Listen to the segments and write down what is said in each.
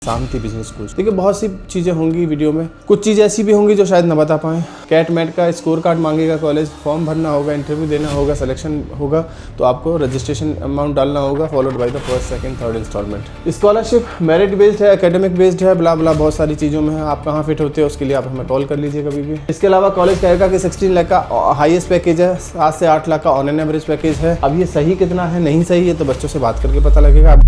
शांति business school. देखिए बहुत सी चीज़ें होंगी वीडियो में, कुछ चीज़ें ऐसी भी होंगी जो शायद ना बता पाएँ। कैट मैट का स्कोर कार्ड मांगेगा कॉलेज, फॉर्म भरना होगा, इंटरव्यू देना होगा, सिलेक्शन होगा तो आपको रजिस्ट्रेशन अमाउंट डालना होगा, followed by the first second third installment. Scholarship merit based है, एकेडमिक बेस्ड है, ब्ला ब्ला बहुत सारी चीज़ों में है। आप कहाँ फिट होते हैं उसके लिए आप हमें कॉल कर लीजिए कभी भी। इसके अलावा कॉलेज कहेगा कि 16 लाख का हाईएस्ट पैकेज है, 7 से 8 लाख का ऑन एन एवरेज पैकेज है। अब ये सही कितना है नहीं सही है तो बच्चों से बात करके पता लगेगा।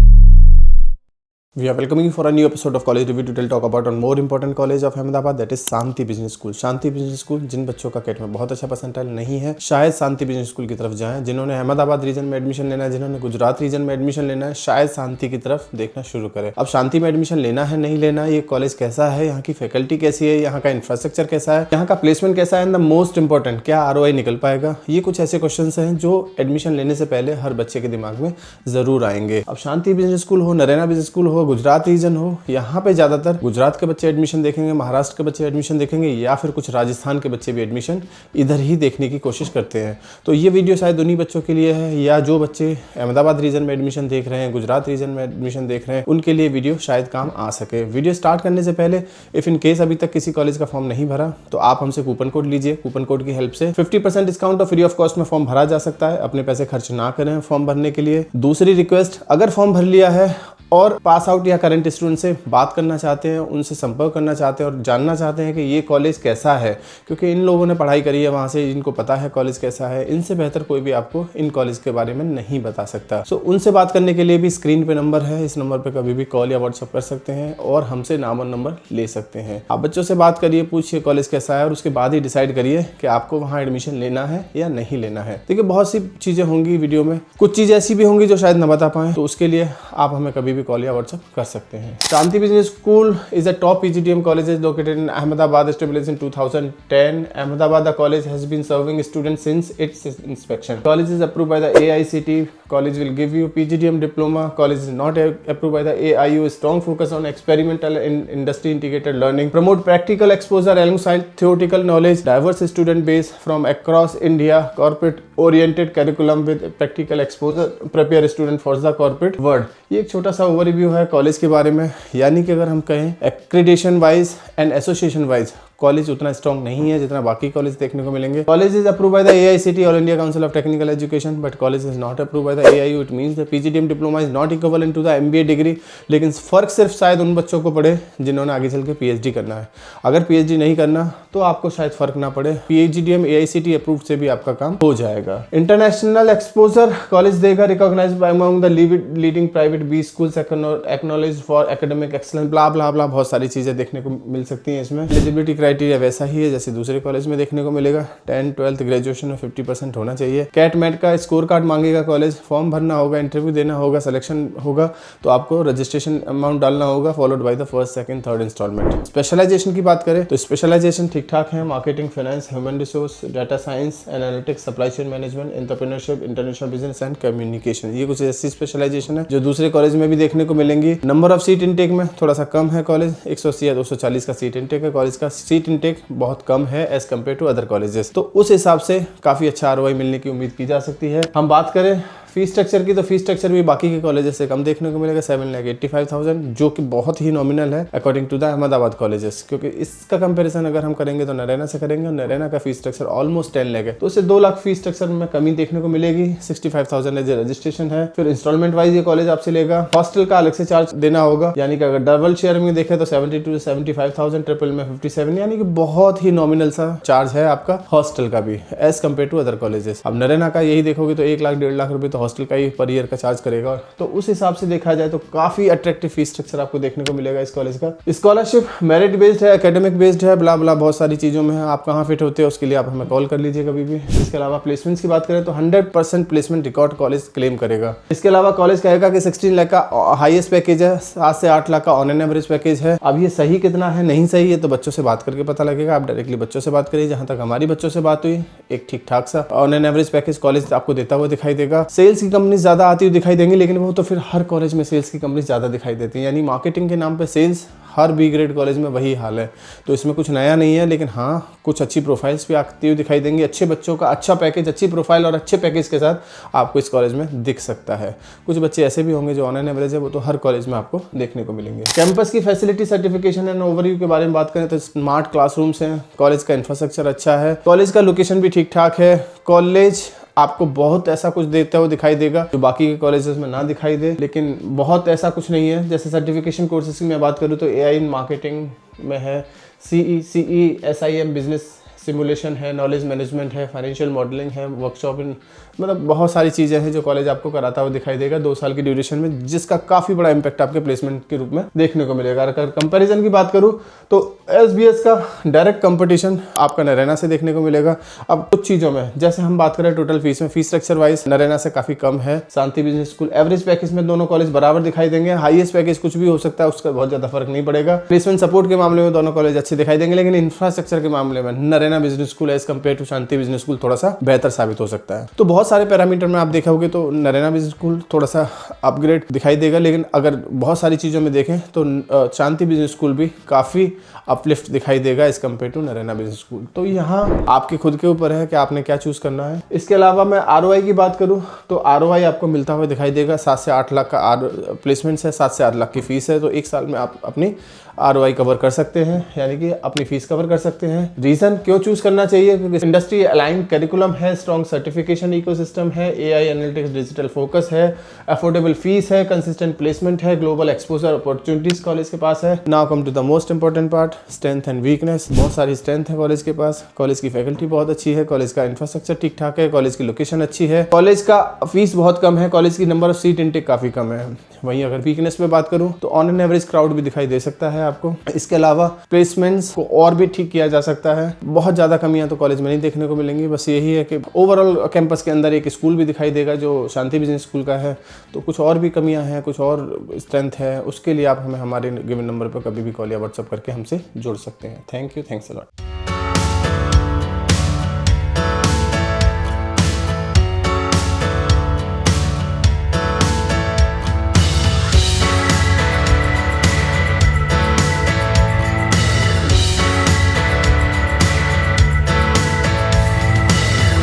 We are welcoming you for a new episode of College Review to talk about one more important college of Ahmedabad, that is Shanti business school. Shanti business school जिन बच्चों का कैट में बहुत अच्छा परसेंटाइल नहीं है शायद शांति बिजनेस स्कूल की तरफ जाएं। जिन्होंने अहमदाबाद रीजन में एडमिशन लेना है, जिन्होंने गुजरात रीजन में एडमिशन लेना है, शायद शांति की तरफ देखना शुरू करें। अब शांति में एडमिशन लेना है नहीं लेना, ये कॉलेज कैसा है, यहाँ की फैकल्टी कैसी है, यहाँ का इंफ्रास्ट्रक्चर कैसा है, यहाँ का प्लेसमेंट कैसा है, एंड द मोस्ट इंपॉर्टेंट क्या ROI निकल पाएगा। ये कुछ ऐसे क्वेश्चन हैं जो एडमिशन लेने से पहले हर बच्चे के दिमाग में जरूर आएंगे। अब शांति बिजनेस स्कूल हो, नरेना बिजनेस स्कूल हो, गुजरात रीजन हो, यहाँ पे ज्यादातर गुजरात के बच्चे एडमिशन देखेंगे, महाराष्ट्र के बच्चे एडमिशन देखेंगे, या फिर कुछ राजस्थान के बच्चे भी एडमिशन इधर ही देखने की कोशिश करते हैं। तो ये वीडियो शायद उन्हीं बच्चों के लिए है, या जो बच्चे अहमदाबाद रीजन में एडमिशन देख रहे हैं, गुजरात रीजन में एडमिशन देख रहे हैं, उनके लिए वीडियो शायद काम आ सके। वीडियो स्टार्ट करने से पहले इफ इन केस अभी तक किसी कॉलेज का फॉर्म नहीं भरा तो आप हमसे कूपन कोड लीजिए। कूपन कोड की हेल्प से 50% डिस्काउंट और फ्री ऑफ कॉस्ट में फॉर्म भरा जा सकता है। अपने पैसे खर्च ना करें फॉर्म भरने के लिए। दूसरी रिक्वेस्ट, अगर फॉर्म भर लिया है और पास आउट या करंट स्टूडेंट से बात करना चाहते हैं, उनसे संपर्क करना चाहते हैं और जानना चाहते हैं कि ये कॉलेज कैसा है, क्योंकि इन लोगों ने पढ़ाई करी है वहाँ से, इनको पता है कॉलेज कैसा है, इनसे बेहतर कोई भी आपको इन कॉलेज के बारे में नहीं बता सकता। सो उनसे बात करने के लिए भी स्क्रीन पे नंबर है, इस नंबर पे कभी भी कॉल या व्हाट्सअप कर सकते हैं और हमसे नाम और नंबर ले सकते हैं। आप बच्चों से बात करिए, पूछिए कॉलेज कैसा है और उसके बाद ही डिसाइड करिए कि आपको वहाँ एडमिशन लेना है या नहीं लेना है। देखिए बहुत सी चीज़ें होंगी वीडियो में, कुछ चीज़ें ऐसी भी होंगी जो शायद ना बता पाएँ, तो उसके लिए आप हमें कभी भी कॉल या व्हाट्सअप कर सकते हैं। Shanti business school is a top PGDM college located in Ahmedabad, established in 2010. Ahmedabad, the college has been serving students since its inspection. College is approved by the AICTE. College will give you PGDM diploma. College is not approved by the AIU. Strong focus on experimental and industry integrated learning. Promote practical exposure alongside theoretical knowledge. Diverse student base from across India. Corporate oriented curriculum with practical exposure. Prepare student for the corporate world. ये एक छोटा सा overview है college के बारे में। यानी कि अगर हम कहें accreditation wise and association wise college उतना स्ट्रॉन्ग नहीं है जितना बाकी कॉलेज देखने को मिलेंगे। College is approve by the AICTE, all India council of technical education, but college is not approve by the AIU। It means the PGDM diploma is not equivalent to the MBA degree. लेकिन फर्क सिर्फ शायद उन बच्चों को पड़े जिन्होंने आगे चल के PhD करना है। अगर PhD नहीं करना तो आपको शायद फर्क ना पड़े, PGDM AICTE अप्रूव से भी आपका काम हो जाएगा। इंटरनेशनल एक्सपोजर कॉलेज देगा, recognised by among the leading private B schools, acknowledged for academic excellence, blah blah blah बहुत सारी चीजें देखने को मिल सकती हैं इसमें। एलिजिबिलिटी क्राइटेरिया वैसा ही है जैसे दूसरे कॉलेज में देखने को मिलेगा। 10th 12th ग्रेजुएशन में 50% होना चाहिए। कैट मैट का स्कोर कार्ड मांगेगा कॉलेज, फॉर्म भरना होगा, इंटरव्यू देना होगा, सिलेक्शन होगा तो आपको रजिस्ट्रेशन अमाउंट डालना होगा, followed by the first second third installment. Specialization की बात करें तो स्पेशलाइजेशन ठीक ठाक है। Marketing, finance, human resource, data science, analytics, supply chain management, entrepreneurship, international business and communication, ये कुछ ऐसी स्पेशलाइजेशन है जो दूसरे कॉलेज में भी देखने को मिलेंगी। नंबर ऑफ सीट इनटेक में थोड़ा सा कम है कॉलेज, 180 या 240 का सीट इनटेक है। कॉलेज का सीट इनटेक बहुत कम है as compare to other colleges, तो उस हिसाब से काफी अच्छा ROI मिलने की उम्मीद की जा सकती है। हम बात करें फीस स्ट्रक्चर की तो फीस स्ट्रक्चर भी बाकी के कॉलेजेस से कम देखने को मिलेगा, 7,85,000, जो कि बहुत ही नॉमिनल है according to the Ahmedabad colleges. क्योंकि इसका कंपैरिजन अगर हम करेंगे तो नरेना से करेंगे, और नरेना का फीस स्ट्रक्चर ऑलमोस्ट 10 लाख है, तो उससे 2 लाख फीस स्ट्रक्चर में कमी देखने को मिलेगी। 65,000 एज रजिस्ट्रेशन है। फिर इंस्टॉलमेंट वाइज ये कॉलेज आपसे लेगा। हॉस्टल का अलग से चार्ज देना होगा, यानी कि अगर डबल शेयर में देखें तो 72 से 75,000, ट्रिपल में 57, यानी कि बहुत ही नॉमिनल सा चार्ज है आपका हॉस्टल का भी as compare to other colleges. अब नरेना का यही देखोगे तो 1 लाख 1.5 लाख रुपए तो हॉस्टल का ही पर ईयर का चार्ज करेगा, तो उस हिसाब से देखा जाए तो काफी अट्रैक्टिव फीस स्ट्रक्चर आपको देखने को मिलेगा इस कॉलेज का। स्कॉलरशिप मेरिट बेस्ड है, एकेडमिक बेस्ड है, ब्ला ब्ला बहुत सारी चीजों में है। आप कहाँ फिट होते हैं उसके लिए आप हमें कॉल कर लीजिए कभी भी। इसके अलावा प्लेसमेंट्स की बात करें तो 100% प्लेसमेंट रिकॉर्ड कॉलेज क्लेम करेगा। इसके अलावा कॉलेज कहेगा कि 16 लाख का हाईएस्ट पैकेज है, 7 से 8 लाख का ऑन एन एवरेज पैकेज है। अब ये सही कितना है नहीं सही है तो बच्चों से बात करके पता लगेगा। आप डायरेक्टली बच्चों से बात करिए। जहां तक हमारी बच्चों से बात हुई, एक ठीक ठाक सा on an average package college आपको देता हुआ दिखाई देगा। सेल्स की कंपनी ज्यादा आती हुई दिखाई देंगी, लेकिन वो तो फिर हर कॉलेज में सेल्स की कंपनी ज्यादा दिखाई देती है, यानी मार्केटिंग के नाम पे सेल्स हर बी ग्रेड कॉलेज में वही हाल है, तो इसमें कुछ नया नहीं है। लेकिन हाँ, कुछ अच्छी प्रोफाइल्स भी आती हुई दिखाई देंगी। अच्छे बच्चों का अच्छा पैकेज, अच्छी प्रोफाइल और अच्छे पैकेज के साथ आपको इस कॉलेज में दिख सकता है। कुछ बच्चे ऐसे भी होंगे जो ऑन एन एवरेज है, वो तो हर कॉलेज में आपको देखने को मिलेंगे। कैंपस की फैसिलिटी, सर्टिफिकेशन एंड ओवरव्यू के बारे में बात करें तो स्मार्ट क्लासरूम्स हैं, कॉलेज का इंफ्रास्ट्रक्चर अच्छा है, कॉलेज का लोकेशन भी ठीक ठाक है। कॉलेज आपको बहुत ऐसा कुछ देता हुआ दिखाई देगा जो बाकी के कॉलेजेस में ना दिखाई दे, लेकिन बहुत ऐसा कुछ नहीं है। जैसे सर्टिफिकेशन कोर्सेज की मैं बात करूँ तो AI इन मार्केटिंग में है, CE SIM बिजनेस सिमुलेशन है, नॉलेज मैनेजमेंट है, फाइनेंशियल मॉडलिंग है, वर्कशॉप इन, मतलब बहुत सारी चीज़ें हैं जो कॉलेज आपको कराता हुआ दिखाई देगा 2 साल की ड्यूरेशन में, जिसका काफ़ी बड़ा इंपैक्ट आपके प्लेसमेंट के रूप में देखने को मिलेगा। अगर कंपैरिजन की बात करूँ तो SBS का डायरेक्ट कंपटीशन आपका नरैना से देखने को मिलेगा। अब कुछ चीज़ों में, जैसे हम बात करें टोटल फीस में, फीस स्ट्रक्चर वाइज नरैना से काफ़ी कम है। शांति बिजनेस स्कूल एवरेज पैकेज में दोनों कॉलेज बराबर दिखाई देंगे। हाईएस्ट पैकेज कुछ भी हो सकता है, उसका बहुत ज़्यादा फर्क नहीं पड़ेगा। प्लेसमेंट सपोर्ट के मामले में दोनों कॉलेज अच्छे दिखाई देंगे, लेकिन इंफ्रास्ट्रक्चर के मामले में Naraina business school as compare to Shanti business school थोड़ा सा बेहतर साबित हो सकता है। तो बहुत सारे पैरामीटर में आप देखा होगे तो नरैना बिजनेस स्कूल थोड़ा सा अपग्रेड दिखाई देगा, लेकिन अगर बहुत सारी चीज़ों में देखें तो शांति बिजनेस स्कूल भी काफ़ी अपलिफ्ट दिखाई देगा as compare to Naraina business school. तो यहाँ आपके खुद के ऊपर है कि आपने क्या चूज़ करना है। इसके अलावा मैं ROI की बात करूँ तो ROI आपको मिलता हुआ दिखाई देगा। 7 से 8 लाख का प्लेसमेंट्स है, 7 से 8 लाख की फीस है, तो 1 साल में आप अपनी ROI कवर कर सकते हैं, यानी कि अपनी फीस कवर कर सकते हैं। रीज़न क्यों चूज़ करना चाहिए, क्योंकि इंडस्ट्री अलाइंड करिकुलम है, स्ट्रॉन्ग सर्टिफिकेशन इकोसिस्टम है, AI एनालिटिक्स डिजिटल फोकस है, अफोर्डेबल फीस है, कंसिस्टेंट प्लेसमेंट है, ग्लोबल एक्सपोजर अपॉर्चुनिटीज कॉलेज के पास है। Now come to the most important part, strength and weakness. बहुत सारी स्ट्रेंथ है कॉलेज के पास, कॉलेज की फैकल्टी बहुत अच्छी है, कॉलेज का इंफ्रास्ट्रक्चर ठीक ठाक है, कॉलेज की लोकेशन अच्छी है, कॉलेज का फीस बहुत कम है, कॉलेज की नंबर ऑफ सीट इनटेक काफ़ी कम है। वहीं अगर वीकनेस में बात करूँ तो ऑन एन एवरेज क्राउड भी दिखाई दे सकता है आपको। इसके अलावा प्लेसमेंट्स को और भी ठीक किया जा सकता है। बहुत ज़्यादा कमियां तो कॉलेज में नहीं देखने को मिलेंगी, बस यही है कि ओवरऑल कैंपस के अंदर एक स्कूल भी दिखाई देगा जो शांति बिजनेस स्कूल का है। तो कुछ और भी कमियां हैं, कुछ और स्ट्रेंथ है, उसके लिए आप हमें हमारे गिवन नंबर पर कभी भी कॉल या व्हाट्सअप करके हमसे जुड़ सकते हैं। Thank you, thanks a lot.